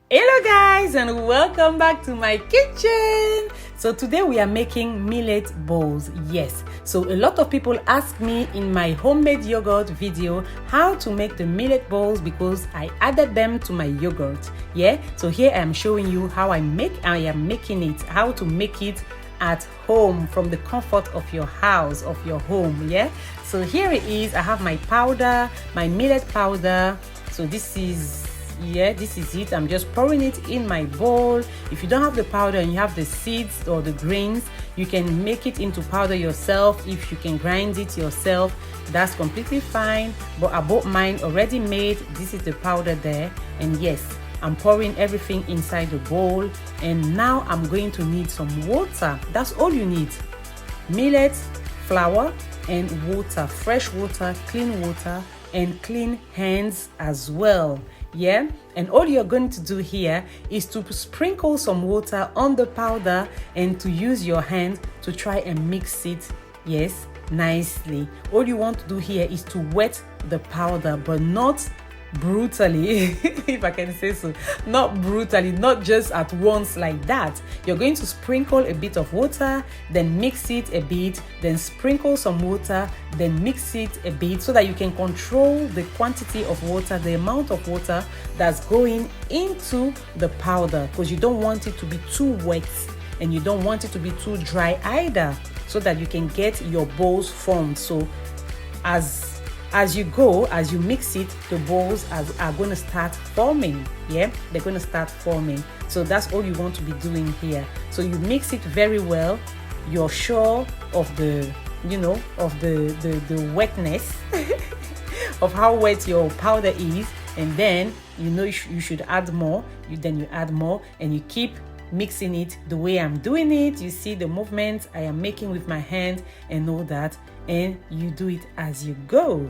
Hello guys, and welcome back to my kitchen. So today we are making millet bowls. Yes, so a lot of people ask me in my homemade yogurt video how to make the millet bowls because I added them to my yogurt. Yeah, so here I am showing you how I am making it, how to make it at home from the comfort of your house, of your home. Yeah, so here it is. I have my powder, my millet powder. So this is it. I'm just pouring it in my bowl. If you don't have the powder and you have the seeds or the grains, you can make it into powder yourself. If you can grind it yourself, that's completely fine, but I bought mine already made. This is the powder there, and yes, I'm pouring everything inside the bowl. And now I'm going to need some water. That's all you need: millet, flour, and water, fresh water, and clean hands as well. Yeah, and all you're going to do here is to sprinkle some water on the powder and to use your hand to try and mix it, yes, nicely. All you want to do here is to wet the powder, but not brutally, if I can say so, not brutally, not just at once like that. You're going to sprinkle a bit of water, then mix it a bit, then sprinkle some water, then mix it a bit, so that you can control the quantity of water, the amount of water that's going into the powder, because you don't want it to be too wet and you don't want it to be too dry either, so that you can get your bowls formed. So as you go, as you mix it, the balls are going to start forming. Yeah, they're going to start forming. So that's all you want to be doing here. So you mix it very well. You're sure of the, of the wetness of how wet your powder is, and then you should add more. You add more, and you keep mixing it the way I'm doing it. You see the movements I am making with my hand and all that, and you do it as you go.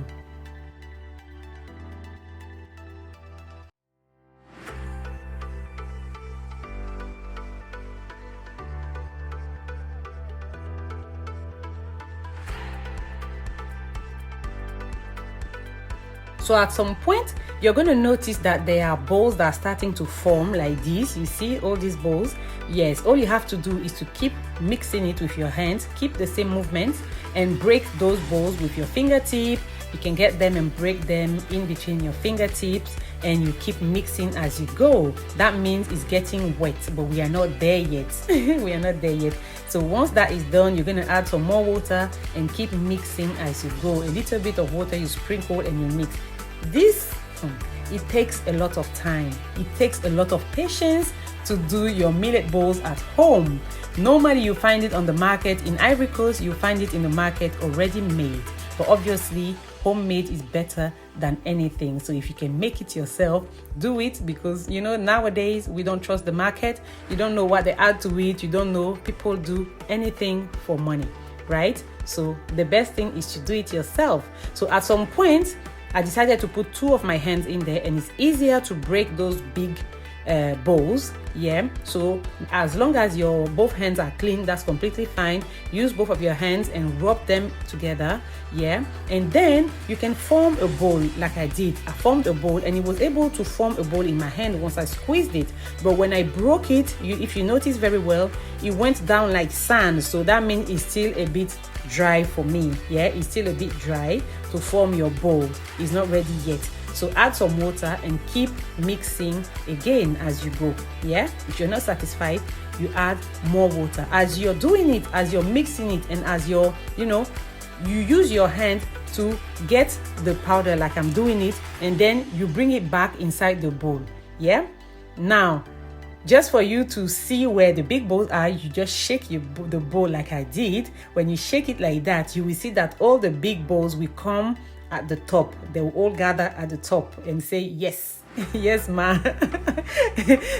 So at some point, you're going to notice that there are balls that are starting to form like this. You see all these balls? Yes, all you have to do is to keep mixing it with your hands, keep the same movements, and break those balls with your fingertip. You can get them and break them in between your fingertips, and you keep mixing as you go. That means it's getting wet, but we are not there yet. We are not there yet. So once that is done, you're going to add some more water and keep mixing as you go. A little bit of water you sprinkle and you mix. This, it takes a lot of time. It takes a lot of patience to do your millet bowls at home. Normally you find it on the market. In Ivory Coast, you find it in the market already made. But obviously, homemade is better than anything. So if you can make it yourself, do it, because nowadays we don't trust the market. You don't know what they add to it. You don't know. People do anything for money, right? So the best thing is to do it yourself. So at some point, I decided to put 2 of my hands in there, and it's easier to break those big bowls. Yeah, so as long as your both hands are clean, that's completely fine. Use both of your hands and rub them together. Yeah, and then you can form a bowl like I did. I formed a bowl, and it was able to form a bowl in my hand once I squeezed it. But when I broke it, if you notice very well, it went down like sand. So that means it's still a bit dry for me. Yeah, it's still a bit dry to form your bowl. It's not ready yet. So add some water and keep mixing again as you go. Yeah, if you're not satisfied, you add more water. As you're doing it, as you're mixing it, and as you use your hand to get the powder like I'm doing it, and then you bring it back inside the bowl. Yeah, now just for you to see where the big balls are, you just shake the bowl like I did. When you shake it like that, you will see that all the big balls will come at the top. They will all gather at the top and say yes. Yes, ma.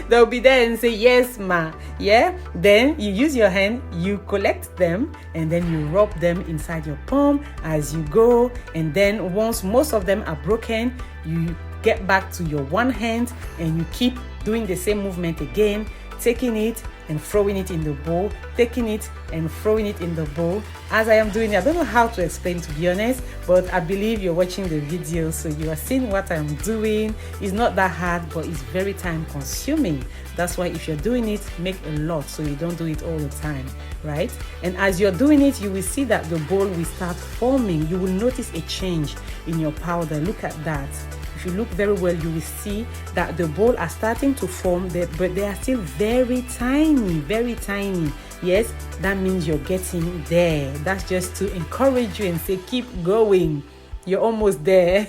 They'll be there and say yes, ma. Yeah, then you use your hand, you collect them, and then you rub them inside your palm as you go. And then once most of them are broken, you get back to your one hand and you keep doing the same movement again, taking it, and throwing it in the bowl, taking it and throwing it in the bowl as I am doing it. I don't know how to explain, to be honest, but I believe you're watching the video, so you are seeing what I'm doing. It's not that hard, but it's very time consuming. That's why if you're doing it, make a lot so you don't do it all the time, right? And as you're doing it, you will see that the bowl will start forming. You will notice a change in your powder. Look at that. If you look very well, you will see that the bowl are starting to form, but they are still very tiny, very tiny. Yes, that means you're getting there. That's just to encourage you and say, keep going. You're almost there.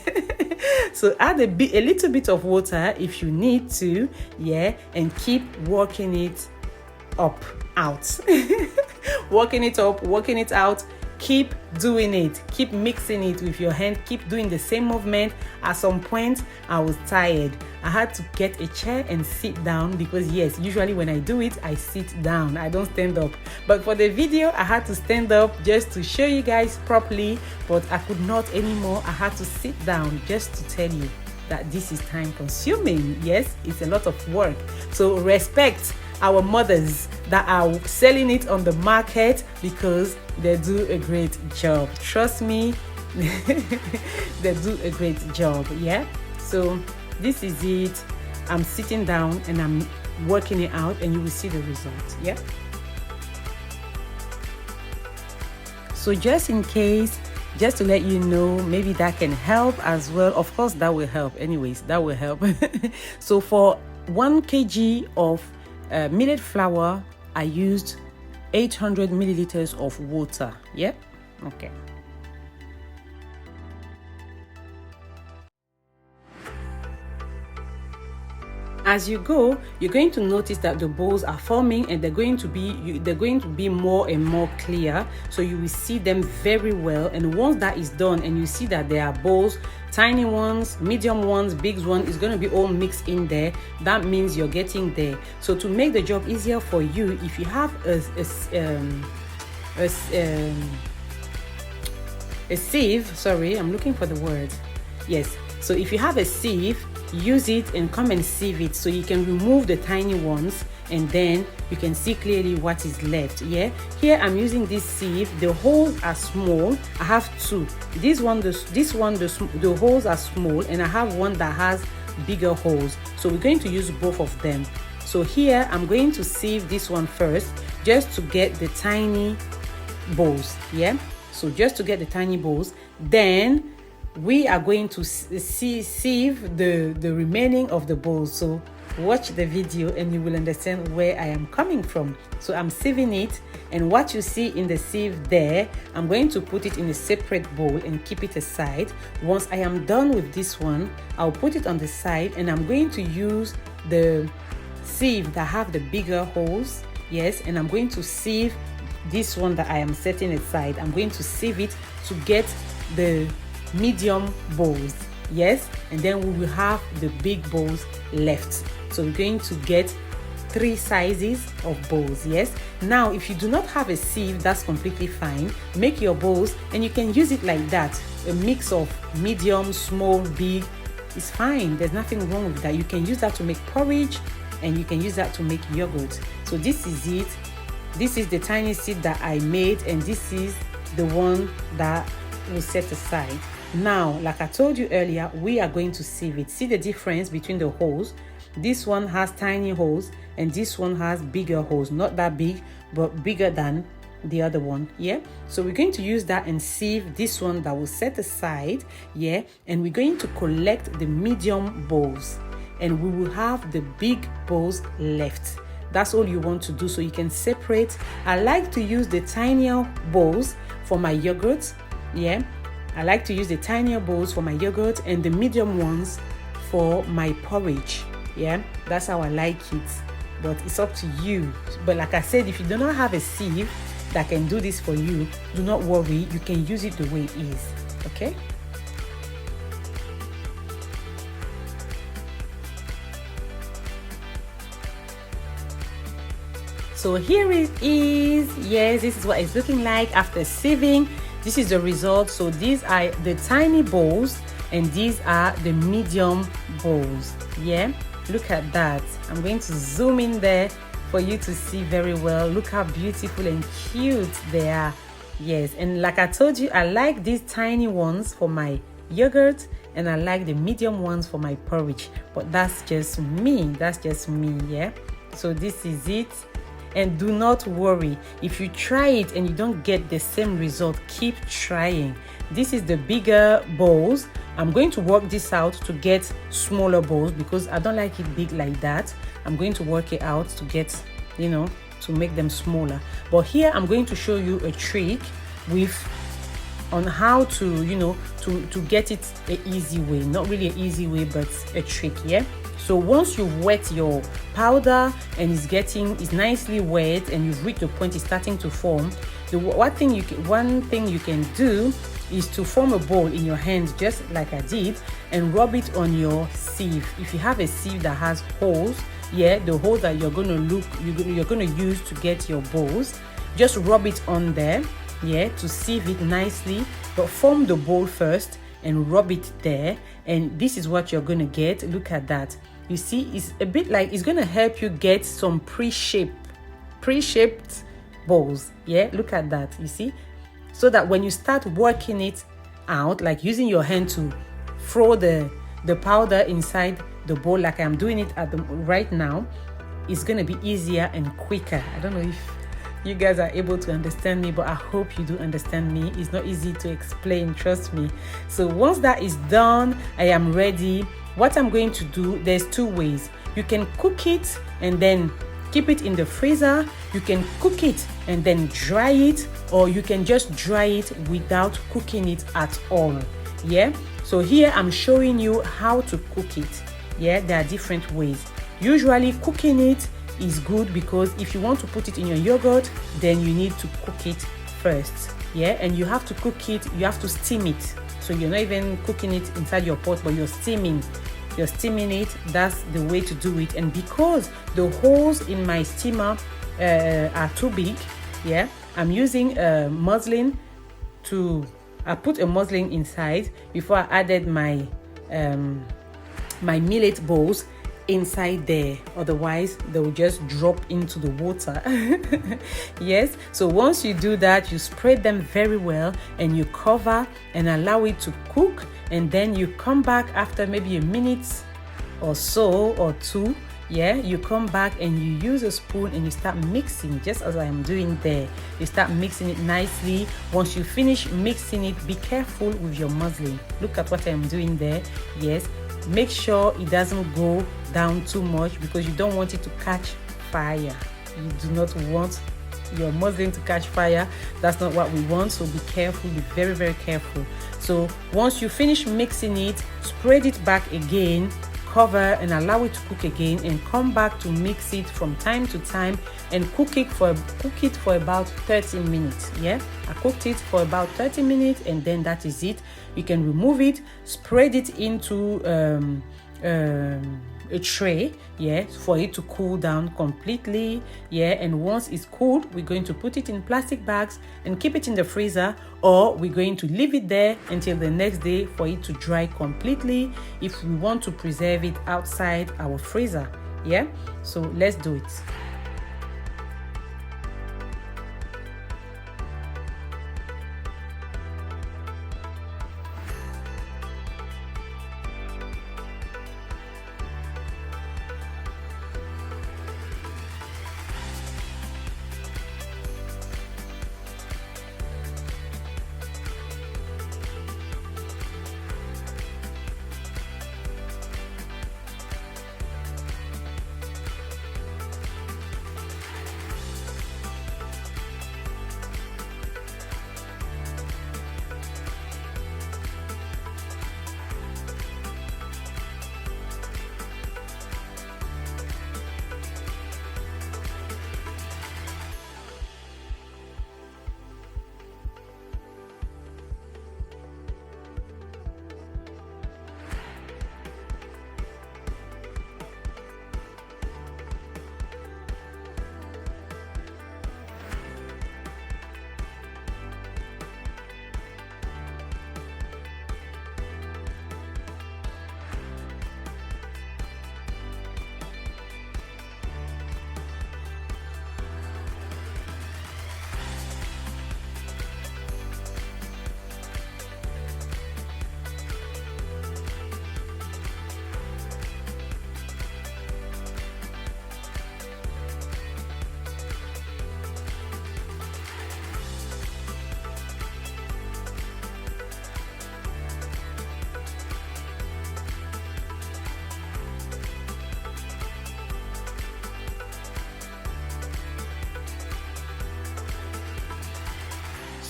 So add a little bit of water if you need to, yeah, and keep working it up, out. Working it up, working it out. Keep doing it. Keep mixing it with your hand. Keep doing the same movement. At some point, I was tired. I had to get a chair and sit down because, yes, usually when I do it, I sit down. I don't stand up. But for the video, I had to stand up just to show you guys properly. But I could not anymore. I had to sit down just to tell you that this is time consuming. Yes, it's a lot of work. So respect our mothers that are selling it on the market because they do a great job. Trust me, they do a great job. Yeah, so this is it. I'm sitting down and I'm working it out, and you will see the result. Yeah, so just in case, just to let you know, maybe that can help as well. Of course that will help, anyways, that will help. So for 1 kg of millet flour, I used 800 milliliters of water. Yeah, okay. As you go, you're going to notice that the bowls are forming, and they're going to be more and more clear, so you will see them very well. And once that is done and you see that there are bowls, tiny ones, medium ones, big ones, it's going to be all mixed in there, that means you're getting there. So to make the job easier for you, if you have a sieve, sorry, I'm looking for the word. Yes, so if you have a sieve, use it and come and sieve it so you can remove the tiny ones, and then you can see clearly what is left. Yeah, here I'm using this sieve. The holes are small. I have two. The holes are small, and I have one that has bigger holes, so we're going to use both of them. So here I'm going to sieve this one first, just to get the tiny balls. Yeah, so just to get the tiny balls, then we are going to sieve the remaining of the bowls. So watch the video and you will understand where I am coming from. So I'm sieving it, and what you see in the sieve there, I'm going to put it in a separate bowl and keep it aside. Once I am done with this one, I'll put it on the side, and I'm going to use the sieve that have the bigger holes. Yes, and I'm going to sieve this one that I am setting aside. I'm going to sieve it to get the medium bowls. Yes, and then we will have the big bowls left. So we're going to get 3 sizes of bowls. Yes, now if you do not have a sieve, that's completely fine. Make your bowls and you can use it like that. A mix of medium, small, big is fine. There's nothing wrong with that. You can use that to make porridge, and you can use that to make yogurt. So this is it. This is the tiny sieve that I made, and this is the one that we'll set aside. Now, like I told you earlier, we are going to sieve it. See the difference between the holes? This one has tiny holes, and this one has bigger holes. Not that big, but bigger than the other one. Yeah, so we're going to use that and sieve this one that we'll set aside. Yeah, and we're going to collect the medium bowls, and we will have the big bowls left. That's all you want to do, so you can separate. I like to use the tinier bowls for my yogurt. Yeah, I like to use the tinier bowls for my yogurt, and the medium ones for my porridge. Yeah, that's how I like it, but it's up to you. But like I said, if you do not have a sieve that can do this for you, do not worry, you can use it the way it is. Okay, so here it is. Yes, this is what it's looking like after sieving. This is the result. So these are the tiny bowls, and these are the medium bowls. Yeah, look at that. I'm going to zoom in there for you to see very well. Look how beautiful and cute they are. Yes, and like I told you, I like these tiny ones for my yogurt, and I like the medium ones for my porridge. But that's just me. Yeah. So this is it. And do not worry if you try it and you don't get the same result. Keep trying. This is the bigger bowls. I'm going to work this out to get smaller bowls because I don't like it big like that. I'm going to work it out to get, to make them smaller. But here I'm going to show you a trick on how to to get it an easy way. Not really an easy way, but a trick. Yeah. So once you've wet your powder and it's nicely wet and you've reached the point it's starting to form, one thing you can do is to form a ball in your hand just like I did and rub it on your sieve. If you have a sieve that has holes, the holes that you're going to use to get your balls, just rub it on there, to sieve it nicely, but form the bowl first and rub it there, and this is what you're going to get. Look at that. You see, it's a bit like it's going to help you get some pre-shaped balls. Look at that. You see, so that when you start working it out, like using your hand to throw the powder inside the bowl like I'm doing it right now, it's going to be easier and quicker. I don't know if you guys are able to understand me, but I hope you do understand me. It's not easy to explain, trust me. So once that is done, I am ready. What I'm going to do, there's two ways. You can cook it and then keep it in the freezer. You can cook it and then dry it, or you can just dry it without cooking it at all. So here I'm showing you how to cook it. There are different ways. Usually cooking it is good because if you want to put it in your yogurt, then you need to cook it first. And you have to cook it, you have to steam it. So you're not even cooking it inside your pot, but you're steaming it. That's the way to do it. And because the holes in my steamer are too big, I'm using muslin I put a muslin inside before I added my millet bowls inside there, otherwise they will just drop into the water. So once you do that, you spread them very well and you cover and allow it to cook, and then you come back after maybe a minute or so or two. You come back and you use a spoon and you start mixing, just as I am doing there. You start mixing it nicely. Once you finish mixing it, be careful with your muslin. Look at what I am doing there. Make sure it doesn't go down too much because you don't want it to catch fire. You do not want your muslin to catch fire. That's not what we want. So be careful, be very, very careful. So once you finish mixing it, spread it back again, cover and allow it to cook again, and come back to mix it from time to time and cook it for about 30 minutes. I cooked it for about 30 minutes and then that is it. You can remove it, spread it into a tray, for it to cool down completely. And once it's cooled, we're going to put it in plastic bags and keep it in the freezer, or we're going to leave it there until the next day for it to dry completely if we want to preserve it outside our freezer. So let's do it.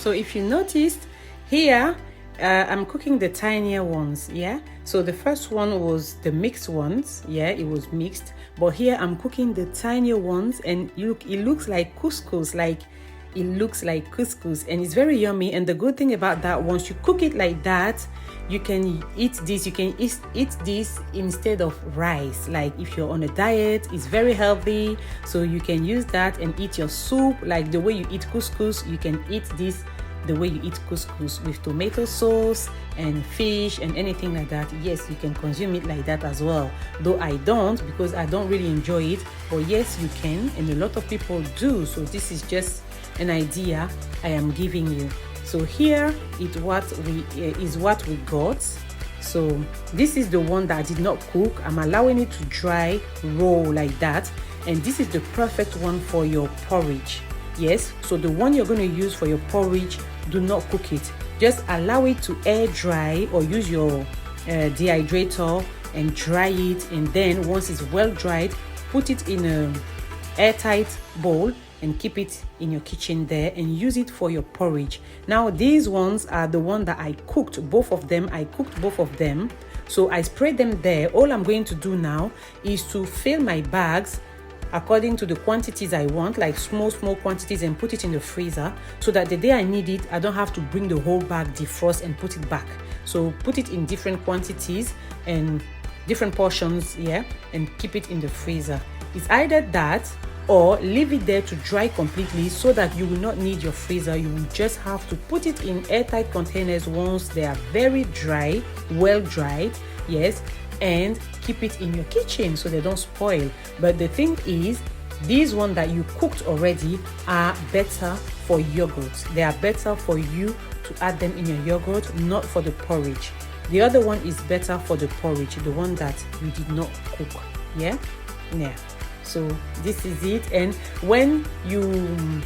So if you noticed here, I'm cooking the tinier ones. Yeah, so the first one was the mixed ones. Yeah, it was mixed, but here I'm cooking the tinier ones, and look, it looks like couscous. It looks like couscous, and it's very yummy. And the good thing about that, once you cook it like that, you can eat this. You can eat this instead of rice. Like if you're on a diet, it's very healthy, so you can use that and eat your soup. Like the way you eat couscous, you can eat this the way you eat couscous, with tomato sauce and fish and anything like that. Yes, you can consume it like that as well, though I don't, because I don't really enjoy it. But yes, you can, and a lot of people do. So this is just an idea I am giving you. So here is what we got. So this is the one that I did not cook. I'm allowing it to dry raw like that, and this is the perfect one for your porridge. Yes, so the one you're going to use for your porridge, do not cook it. Just allow it to air dry, or use your dehydrator and dry it, and then once it's well dried, put it in a airtight bowl and keep it in your kitchen there, and use it for your porridge. Now these ones are the one that I cooked, both of them. I cooked both of them, so I spread them there. All I'm going to do now is to fill my bags according to the quantities I want, like small quantities, and put it in the freezer, so that the day I need it, I don't have to bring the whole bag, defrost, and put it back. So put it in different quantities and different portions, yeah, and keep it in the freezer. It's either that, or leave it there to dry completely, so that you will not need your freezer. You will just have to put it in airtight containers once they are very dry, well dried, yes, and keep it in your kitchen so they don't spoil. But the thing is, these ones that you cooked already are better for yogurt. They are better for you to add them in your yogurt, not for the porridge. The other one is better for the porridge, the one that you did not cook. Yeah. So this is it. And when you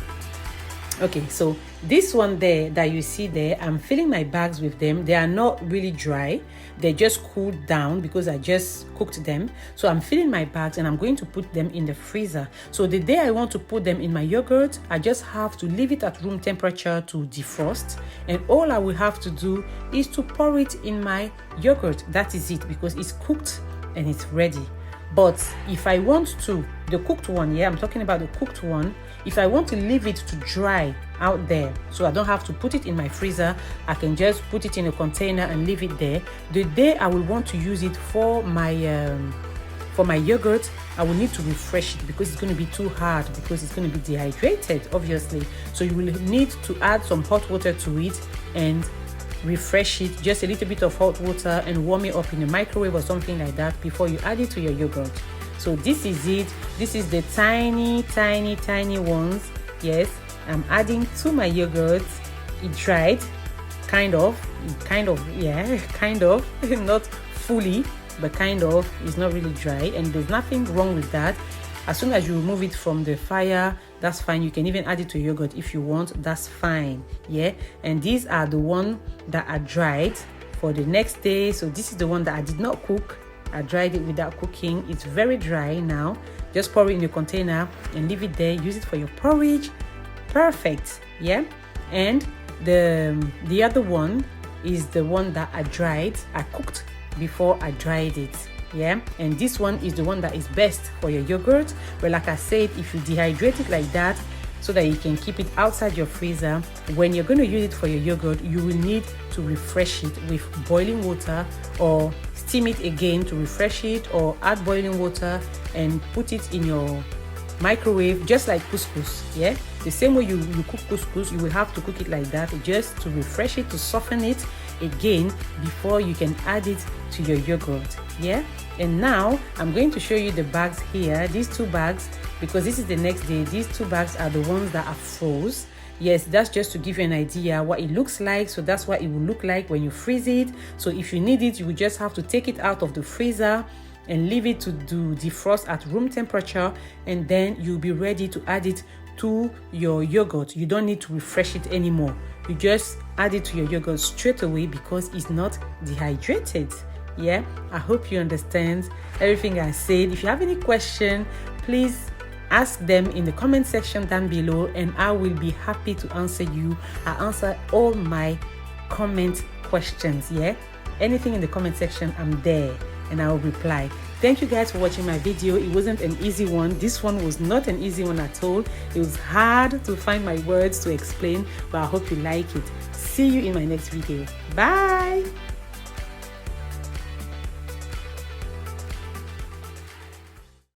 okay, so this one there that you see there, I'm filling my bags with them. They are not really dry, they just cooled down because I just cooked them. So I'm filling my bags and I'm going to put them in the freezer. So the day I want to put them in my yogurt, I just have to leave it at room temperature to defrost, and all I will have to do is to pour it in my yogurt. That is it, because it's cooked and it's ready. But if I want to, the cooked one, yeah, I'm talking about the cooked one, if I want to leave it to dry out there, so I don't have to put it in my freezer, I can just put it in a container and leave it there. The day I will want to use it for my yogurt, I will need to refresh it, because it's going to be too hard, because it's going to be dehydrated, obviously. So you will need to add some hot water to it and refresh it, just a little bit of hot water, and warm it up in the microwave or something like that before you add it to your yogurt. So this is it. This is the tiny ones. Yes, I'm adding to my yogurt. It dried, kind of, yeah, kind of, not fully, but kind of. It's not really dry, and there's nothing wrong with that. As soon as you remove it from the fire, that's fine. You can even add it to yogurt if you want, that's fine. Yeah, and these are the ones that are dried for the next day. So this is the one that I did not cook. I dried it without cooking. It's very dry now. Just pour it in a container and leave it there. Use it for your porridge. Perfect. Yeah. And the other one is the one that I dried. I cooked before I dried it. Yeah, and this one is the one that is best for your yogurt. But like I said, if you dehydrate it like that, so that you can keep it outside your freezer, when you're going to use it for your yogurt, you will need to refresh it with boiling water, or steam it again to refresh it, or add boiling water and put it in your microwave, just like couscous. Yeah, the same way you cook couscous, you will have to cook it like that, just to refresh it, to soften it again before you can add it to your yogurt. Yeah, and now I'm going to show you the bags here, these two bags, because this is the next day. These two bags are the ones that are froze. Yes, that's just to give you an idea what it looks like. So that's what it will look like when you freeze it. So if you need it, you will just have to take it out of the freezer and leave it to defrost at room temperature, and then you'll be ready to add it to your yogurt. You don't need to refresh it anymore. You just add it to your yogurt straight away, because it's not dehydrated. Yeah, I hope you understand everything I said. If you have any question, please ask them in the comment section down below, and I will be happy to answer you. I answer all my comment questions. Anything in the comment section, I'm there and I will reply. Thank you guys for watching my video. It wasn't an easy one. This one was not an easy one at all. It was hard to find my words to explain, but I hope you like it. See you in my next video. Bye.